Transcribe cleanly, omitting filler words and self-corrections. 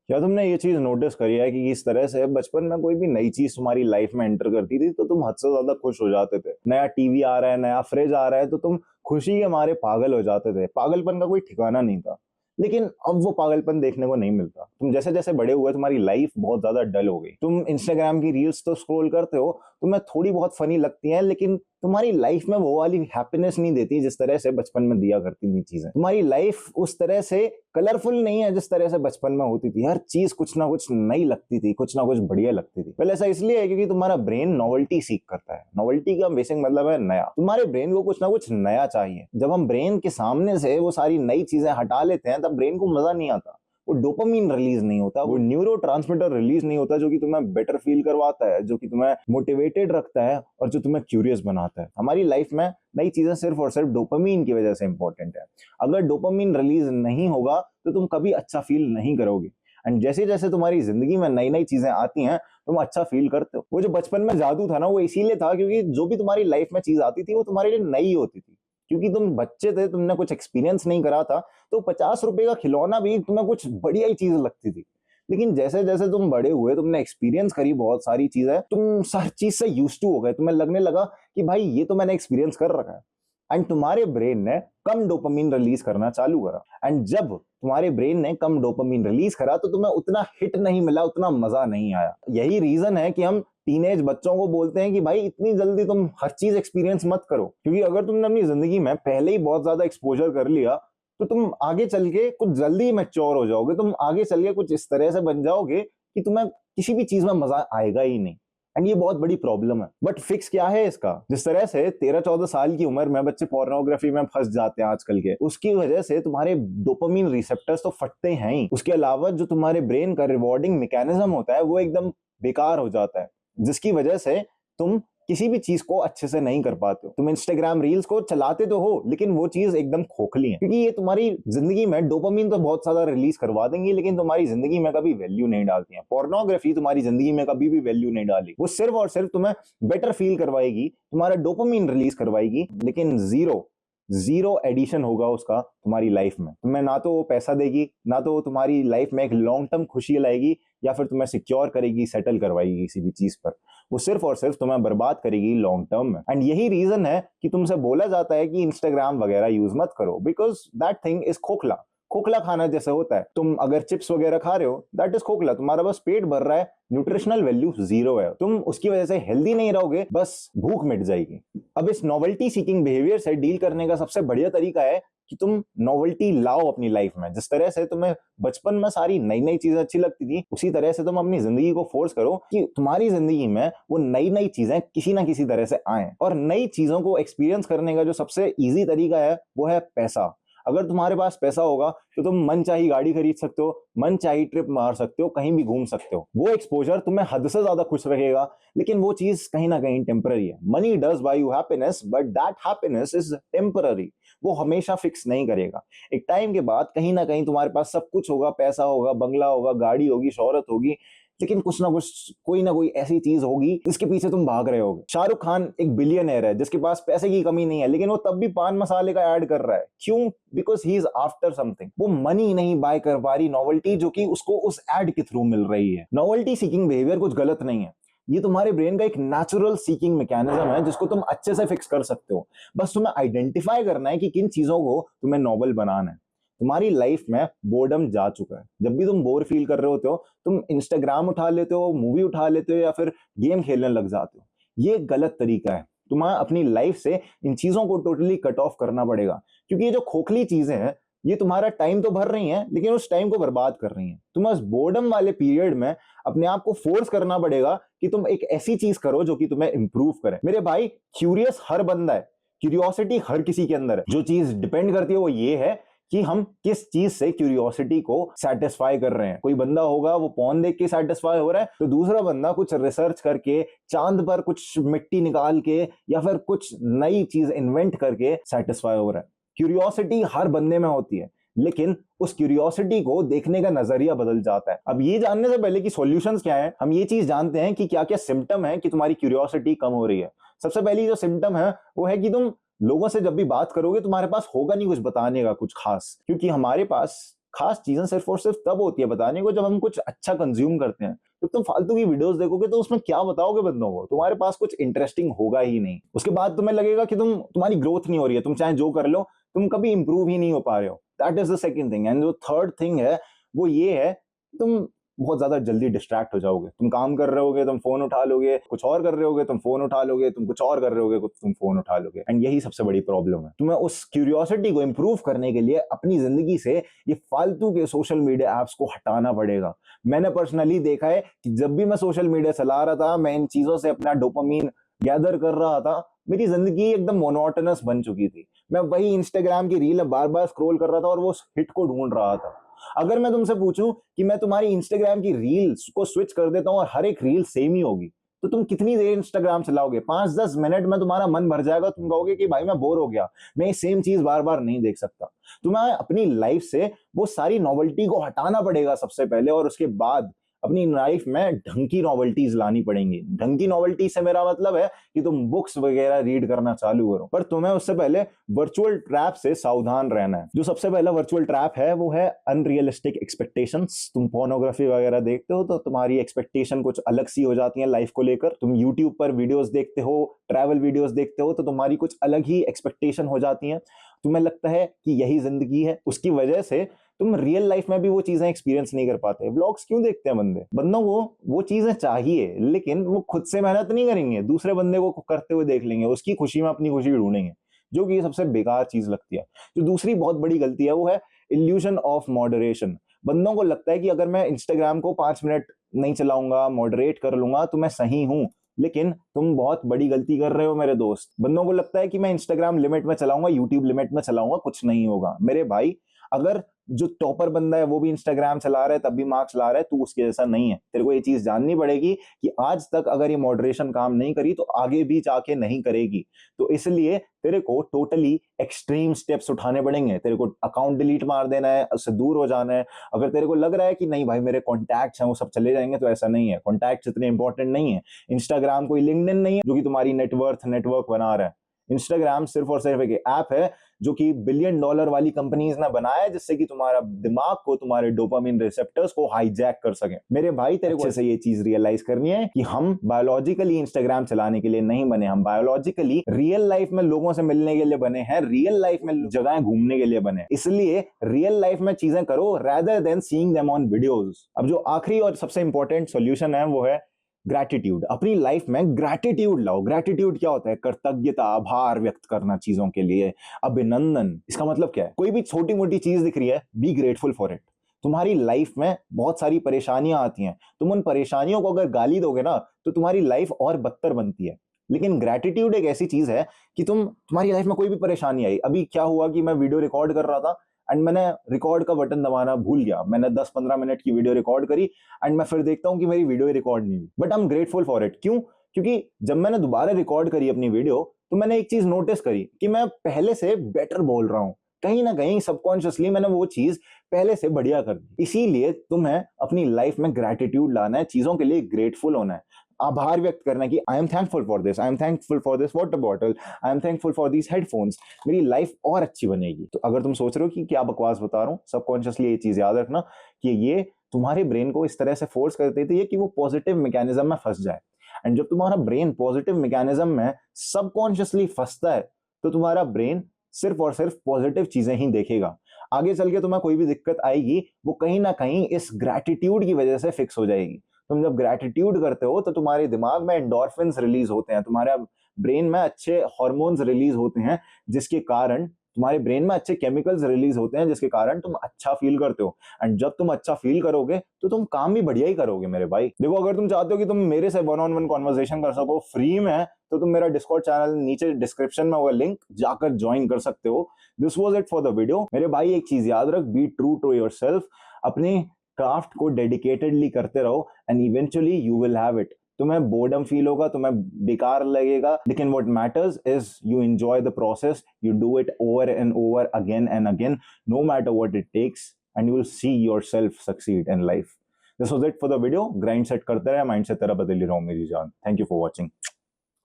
क्या तुमने ये चीज नोटिस करी है कि इस तरह से बचपन में कोई भी नई चीज तुम्हारी लाइफ में एंटर करती थी तो तुम हद से ज्यादा खुश हो जाते थे। नया टीवी आ रहा है, नया फ्रिज आ रहा है, तो तुम खुशी के मारे पागल हो जाते थे। पागलपन का कोई ठिकाना नहीं था। लेकिन अब वो पागलपन देखने को नहीं मिलता। तुम जैसे जैसे बड़े हुए तुम्हारी लाइफ बहुत ज्यादा डल हो गई। तुम इंस्टाग्राम की रील्स तो स्क्रॉल करते हो, तुम्हें थोड़ी बहुत फनी लगती हैं, लेकिन तुम्हारी लाइफ में वो वाली हैप्पीनेस नहीं देती जिस तरह से बचपन में दिया करती थी चीजें। तुम्हारी लाइफ उस तरह से कलरफुल नहीं है जिस तरह से बचपन में होती थी। हर चीज कुछ ना कुछ नई लगती थी, कुछ ना कुछ बढ़िया लगती थी। पहले ऐसा इसलिए है क्योंकि तुम्हारा ब्रेन नॉवेल्टी सीख करता है। नॉवेल्टी का बेसिक मतलब है नया। तुम्हारे ब्रेन को कुछ ना कुछ नया चाहिए। जब हम ब्रेन के सामने से वो सारी नई चीजें हटा लेते हैं तब ब्रेन को मजा नहीं आता। वो डोपामीन रिलीज नहीं होता, वो न्यूरो ट्रांसमीटर रिलीज नहीं होता जो कि तुम्हें बेटर फील करवाता है, जो कि तुम्हें मोटिवेटेड रखता है और जो तुम्हें क्यूरियस बनाता है। हमारी लाइफ में नई चीजें सिर्फ और सिर्फ डोपामीन की वजह से इंपॉर्टेंट है। अगर डोपामीन रिलीज नहीं होगा तो तुम कभी अच्छा फील नहीं करोगे। एंड जैसे जैसे तुम्हारी जिंदगी में नई नई चीजें आती हैं तुम अच्छा फील करते हो। वो जो बचपन में जादू था ना, वो इसीलिए था क्योंकि जो भी तुम्हारी लाइफ में चीज आती थी वो तुम्हारे लिए नई होती थी। क्योंकि तुम बच्चे थे, तुमने कुछ एक्सपीरियंस नहीं करा था, तो 50 रुपए का खिलौना भी तुम्हें कुछ बढ़िया ही चीज लगती थी। लेकिन जैसे जैसे तुम बड़े हुए, तुमने एक्सपीरियंस करी बहुत सारी चीजें, तुम हर चीज से यूज टू हो गए। तुम्हें लगने लगा कि भाई ये तो मैंने एक्सपीरियंस कर रखा है। एंड तुम्हारे ब्रेन ने कम डोपामीन रिलीज करना चालू करा। एंड जब तुम्हारे ब्रेन ने कम डोपामीन रिलीज करा तो तुम्हें उतना हिट नहीं मिला, उतना मजा नहीं आया। यही रीजन है कि हम टीनेज बच्चों को बोलते हैं कि भाई इतनी जल्दी तुम हर चीज एक्सपीरियंस मत करो, क्योंकि अगर तुमने अपनी जिंदगी में पहले ही बहुत ज्यादा एक्सपोजर कर लिया तो तुम आगे चल के कुछ जल्दी मैच्योर हो जाओगे। तुम आगे चल के कुछ इस तरह से बन जाओगे कि तुम्हें किसी भी चीज में मजा आएगा ही नहीं। एंड ये बहुत बड़ी प्रॉब्लम है। बट फिक्स क्या है इसका? जिस तरह से 13-14 साल की उम्र में बच्चे पोर्नोग्राफी में फंस जाते हैं आजकल के, उसकी वजह से तुम्हारे डोपामीन रिसेप्टर्स तो फटते हैं ही। उसके अलावा जो तुम्हारे ब्रेन का रिवॉर्डिंग मैकेनिज्म होता है वो एकदम बेकार हो जाता है, जिसकी वजह से तुम किसी भी चीज को अच्छे से नहीं कर पाते हो। तुम इंस्टाग्राम रील्स को चलाते तो हो, लेकिन वो चीज एकदम खोखली है, क्योंकि ये तुम्हारी जिंदगी में डोपामीन तो बहुत ज्यादा रिलीज करवा देंगी, लेकिन तुम्हारी जिंदगी में कभी वैल्यू नहीं डालती है। पोर्नोग्राफी तुम्हारी जिंदगी में कभी भी वैल्यू नहीं डाली। वो सिर्फ और सिर्फ तुम्हें बेटर फील करवाएगी, तुम्हारा डोपामीन रिलीज करवाएगी, लेकिन जीरो जीरो एडिशन होगा उसका तुम्हारी लाइफ में। तुम्हें ना तो वो पैसा देगी, ना तो वो तुम्हारी लाइफ में एक लॉन्ग टर्म खुशी लाएगी, या फिर तुम्हें सिक्योर करेगी, सेटल करवाएगी किसी भी चीज पर। वो सिर्फ और सिर्फ तुम्हें बर्बाद करेगी लॉन्ग टर्म में। एंड यही रीजन है कि तुमसे बोला जाता है कि इंस्टाग्राम वगैरह यूज मत करो, बिकॉज दैट थिंग इज खोखला। खोखला खाना जैसे होता है। तुम अगर चिप्स वगैरह खा रहे हो, दैट इज खोखला। तुम्हारा बस पेट भर रहा है, न्यूट्रिशनल वैल्यू जीरो है। तुम उसकी वजह से हेल्दी नहीं रहोगे, बस भूख मिट जाएगी। अब इस नॉवेल्टी सीकिंग बिहेवियर से डील करने का सबसे बढ़िया तरीका है कि तुम नॉवेल्टी लाओ अपनी लाइफ में। जिस तरह से तुम्हें बचपन में सारी नई नई चीजें अच्छी लगती थी, उसी तरह से तुम अपनी जिंदगी को फोर्स करो कि तुम्हारी जिंदगी में वो नई नई चीजें किसी ना किसी तरह से आए। और नई चीजों को एक्सपीरियंस करने का जो सबसे इजी तरीका है वो है पैसा। अगर तुम्हारे पास पैसा होगा तो तुम मन चाही गाड़ी खरीद सकते हो, मन चाही ट्रिप मार सकते हो, कहीं भी घूम सकते हो। वो एक्सपोजर तुम्हें हद से ज्यादा खुश रखेगा, लेकिन वो चीज कहीं ना कहीं टेम्पररी है। Money does buy you happiness, but that happiness is temporary. वो हमेशा फिक्स नहीं करेगा। एक टाइम के बाद कहीं ना कहीं तुम्हारे पास सब कुछ होगा, पैसा होगा, बंगला होगा, गाड़ी होगी, शोहरत होगी, लेकिन कुछ ना कुछ, कोई ना कोई ऐसी चीज होगी जिसके पीछे तुम भाग रहे होगे। शाहरुख खान एक बिलियनर है जिसके पास पैसे की कमी नहीं है, लेकिन वो तब भी पान मसाले का ऐड कर रहा है। क्यों? Because he is after something. वो मनी नहीं बाय कर पा रही, नॉवेल्टी जो कि उसको उस ऐड के थ्रू मिल रही है। नॉवेल्टी सीकिंग बिहेवियर कुछ गलत नहीं है। ये तुम्हारे ब्रेन का एक नेचुरल सीकिंग मैकेनिज्म है जिसको तुम अच्छे से फिक्स कर सकते हो। बस तुम्हें आइडेंटिफाई करना है कि किन चीजों को तुम्हें नॉवल बनाना है। तुम्हारी लाइफ में बोर्डम जा चुका है। जब भी तुम बोर फील कर रहे होते हो, तुम इंस्टाग्राम उठा लेते हो, मूवी उठा लेते हो, या फिर गेम खेलने लग जाते हो। ये गलत तरीका है। तुम्हें अपनी लाइफ से इन चीजों को टोटली कट ऑफ करना पड़ेगा, क्योंकि ये जो खोखली चीजें हैं ये तुम्हारा टाइम तो भर रही हैं, लेकिन उस टाइम को बर्बाद कर रही हैं। तुम्हें उस बोर्डम वाले पीरियड में अपने आप को फोर्स करना पड़ेगा कि तुम एक ऐसी चीज करो जो कि तुम्हें इंप्रूव करे। मेरे भाई, क्यूरियस हर बंदा है, क्यूरियोसिटी हर किसी के अंदर है। जो चीज डिपेंड करती है वो ये है कि हम किस चीज से क्यूरियोसिटी को सेटिस्फाई कर रहे हैं। कोई बंदा होगा वो पॉन देख के सेटिस्फाई हो रहा है, तो दूसरा बंदा कुछ रिसर्च करके, चांद पर कुछ मिट्टी निकाल के, या फिर कुछ नई चीज इन्वेंट करके सेटिस्फाई हो रहा है। क्यूरियोसिटी हर बंदे में होती है, लेकिन उस क्यूरियोसिटी को देखने का नजरिया बदल जाता है। अब ये जानने से पहले कि सॉल्यूशंस क्या है, हम ये चीज जानते हैं कि क्या क्या सिम्टम है कि तुम्हारी क्यूरियोसिटी कम हो रही है। सबसे पहली जो सिम्टम है वो है कि तुम लोगों से जब भी बात करोगे तुम्हारे पास होगा नहीं कुछ बताने का कुछ खास, क्योंकि हमारे पास खास चीजें सिर्फ और सिर्फ तब होती है बताने को जब हम कुछ अच्छा कंज्यूम करते हैं। जब तुम फालतू की वीडियोस देखोगे तो उसमें क्या बताओगे बंदों को, तुम्हारे पास कुछ इंटरेस्टिंग होगा ही नहीं। उसके बाद तुम्हें लगेगा कि तुम्हारी ग्रोथ नहीं हो रही है, तुम चाहे जो कर लो तुम कभी इंप्रूव ही नहीं हो पा रहे हो। That is the second thing. And जो थर्ड थिंग है वो ये है, तुम बहुत ज्यादा जल्दी डिस्ट्रैक्ट हो जाओगे। तुम काम कर रहे होगे तुम फोन उठा लोगे, कुछ और कर रहे होगे तुम फोन उठा लोगे, तुम कुछ और कर रहे होगे तुम फोन उठा लोगे। एंड यही सबसे बड़ी प्रॉब्लम है। तुम्हें उस क्यूरियोसिटी को इंप्रूव करने के लिए अपनी जिंदगी से ये फालतू के सोशल मीडिया एप्स को हटाना पड़ेगा। मैंने पर्सनली देखा है कि जब भी मैं सोशल मीडिया चला रहा था, मैं इन चीजों से अपना डोपामीन गैदर कर रहा था, मेरी जिंदगी एकदम मोनोटोनस बन चुकी थी। मैं वही इंस्टाग्राम की रील बार बार स्क्रॉल कर रहा था और वो हिट को ढूंढ रहा था। अगर मैं तुमसे पूछूं कि मैं तुम्हारी इंस्टाग्राम की रील्स को स्विच कर देता हूं और हर एक रील सेम ही होगी, तो तुम कितनी देर इंस्टाग्राम चलाओगे? 5-10 मिनट में तुम्हारा मन भर जाएगा, तुम कहोगे कि भाई मैं बोर हो गया, मैं ये सेम चीज बार बार नहीं देख सकता। तुम्हें अपनी लाइफ से वो सारी नॉवेल्टी को हटाना पड़ेगा सबसे पहले, और उसके बाद अपनी लाइफ में ढंग की नॉवेल्टीज लानी पड़ेंगी। ढंग की नॉवेल्टी से मेरा मतलब है कि तुम बुक्स वगैरह रीड करना चालू करो, पर तुम्हें उससे पहले वर्चुअल ट्रैप से सावधान रहना है। जो सबसे पहला वर्चुअल ट्रैप है वो है अनरियलिस्टिक एक्सपेक्टेशंस। तुम पोर्नोग्राफी वगैरह देखते हो तो तुम्हारी एक्सपेक्टेशन कुछ अलग सी हो जाती है लाइफ को लेकर। तुम यूट्यूब पर वीडियोस देखते हो, ट्रैवल वीडियोस देखते हो, तो तुम्हारी कुछ अलग ही एक्सपेक्टेशन हो जाती है। तुम्हें लगता है कि यही जिंदगी है, उसकी वजह से तुम रियल लाइफ में भी वो चीजें एक्सपीरियंस नहीं कर पाते। व्लॉग्स क्यों देखते हैं बंदों को वो चीजें चाहिए, लेकिन वो खुद से मेहनत नहीं करेंगे, दूसरे बंदे को करते हुए देख लेंगे, उसकी खुशी में अपनी खुशी ढूंढेंगे, जो कि सबसे बेकार चीज लगती है। जो दूसरी बहुत बड़ी गलती है वो है इल्यूजन ऑफ मॉडरेशन। बंदों को लगता है कि अगर मैं इंस्टाग्राम को 5 मिनट नहीं चलाऊंगा, मॉडरेट कर लूंगा, तो मैं सही हूं। लेकिन तुम बहुत बड़ी गलती कर रहे हो मेरे दोस्त। बंदों को लगता है कि मैं इंस्टाग्राम लिमिट में चलाऊंगा, यूट्यूब लिमिट में चलाऊंगा, कुछ नहीं होगा। मेरे भाई, अगर जो टॉपर बंदा है वो भी इंस्टाग्राम चला रहा है तब भी मार्क्स ला रहा है, तू उसके जैसा नहीं है। तेरे को ये चीज जाननी पड़ेगी कि आज तक अगर ये मॉडरेशन काम नहीं करी तो आगे भी जाके नहीं करेगी। तो इसलिए तेरे को टोटली एक्सट्रीम स्टेप्स उठाने पड़ेंगे। तेरे को अकाउंट डिलीट मार देना है, उससे दूर हो जाना है। अगर तेरे को लग रहा है कि नहीं भाई मेरे कॉन्टैक्ट्स हैं वो सब चले जाएंगे, तो ऐसा नहीं है। कॉन्टैक्ट्स इतने इंपॉर्टेंट नहीं है। इंस्टाग्राम कोई लिंक्डइन नहीं है जो कि तुम्हारी नेटवर्क बना रहा है। इंस्टाग्राम सिर्फ और सिर्फ एक ऐप है जो कि $1 बिलियन वाली कंपनीज ने बनाया है, जिससे कि तुम्हारा दिमाग को, तुम्हारे डोपामिन रिसेप्टर्स को हाईजैक कर सके। मेरे भाई, तेरे को से ये चीज रियलाइज करनी है कि हम बायोलॉजिकली इंस्टाग्राम चलाने के लिए नहीं बने। हम बायोलॉजिकली रियल लाइफ में लोगों से मिलने के लिए बने हैं, रियल लाइफ में जगह घूमने के लिए बने। इसलिए रियल लाइफ में चीजें करो rather than seeing them on videos. अब जो आखिरी और सबसे इंपॉर्टेंट सॉल्यूशन है वो है ग्रैटिट्यूड। अपनी लाइफ में ग्रैटिट्यूड लाओ। ग्रैटिट्यूड क्या होता है? कृतज्ञता, आभार व्यक्त करना चीजों के लिए, अभिनंदन। इसका मतलब क्या है? कोई भी छोटी मोटी चीज दिख रही है, बी ग्रेटफुल फॉर इट। तुम्हारी लाइफ में बहुत सारी परेशानियां आती हैं, तुम उन परेशानियों को अगर गाली दोगे ना तो तुम्हारी लाइफ और बदतर बनती है। लेकिन ग्रैटिट्यूड एक ऐसी चीज है कि तुम्हारी लाइफ में कोई भी परेशानी आई। अभी क्या हुआ कि मैं वीडियो रिकॉर्ड कर रहा था एंड मैंने रिकॉर्ड का बटन दबाना भूल गया। मैंने 10-15 मिनट की वीडियो रिकॉर्ड करी एंड मैं फिर देखता हूं कि मेरी वीडियो रिकॉर्ड नहीं हुई, but I am grateful for it. क्यों? क्योंकि जब मैंने दोबारा रिकॉर्ड करी अपनी वीडियो तो मैंने एक चीज नोटिस करी कि मैं पहले से बेटर बोल रहा हूं। कहीं ना कहीं सबकॉन्शियसली मैंने वो चीज पहले से बढ़िया कर दी। इसीलिए तुम्हें अपनी लाइफ में ग्रैटिट्यूड लाना है, चीजों के लिए ग्रेटफुल होना है, आभार व्यक्त करना कि I am thankful for this, I am thankful for this water bottle, I am thankful for this headphones. मेरी लाइफ और अच्छी बनेगी। तो अगर तुम सोच रहे हो कि क्या बकवास बता रहा हूं, सबकॉन्शियसली ये चीज याद रखना कि ये तुम्हारे ब्रेन को इस तरह से फोर्स कर देती है कि वो पॉजिटिव मैकेनिज्म में फंस जाए। एंड जब तुम्हारा ब्रेन पॉजिटिव मैकेनिज्म में सबकॉन्शियसली फंसता है तो तुम्हारा ब्रेन सिर्फ और सिर्फ पॉजिटिव चीजें ही देखेगा। आगे चल के तुम्हें कोई भी दिक्कत आएगी वो कहीं ना कहीं इस ग्रैटिट्यूड की वजह से फिक्स हो जाएगी। तुम जब ग्रैटिट्यूड करते हो तो तुम्हारे दिमाग में एंडोर्फिन्स रिलीज होते हैं, तुम्हारे ब्रेन में अच्छे हार्मोन्स रिलीज होते हैं, जिसके कारण तुम्हारे ब्रेन में अच्छे केमिकल्स रिलीज होते हैं, जिसके कारण तुम अच्छा फील करते हो। एंड जब तुम अच्छा फील करोगे तो तुम काम भी बढ़िया ही करोगे मेरे भाई। देखो, अगर तुम चाहते हो कि तुम मेरे से 1-on-1 कॉन्वर्सेशन कर सको फ्री में, तो तुम मेरा डिस्कॉर्ड चैनल नीचे डिस्क्रिप्शन में होगा लिंक, जाकर ज्वाइन कर सकते हो। This was it for the video. मेरे भाई, एक चीज याद रख, बी ट्रू टू योरसेल्फ। अपने क्राफ्ट को डेडिकेटेडली करते रहो and eventually you will have it. तुम्हें बोर्डम फील होगा, तुम्हें बेकार लगेगा, लेकिन what matters is you enjoy the process, you do it over and over again and again, no matter what it takes, and you will see yourself succeed in life. This was it for the video. Grind set करते रहे, mind set तेरा बदल ही रहा हूं मेरी जान। Thank you for watching.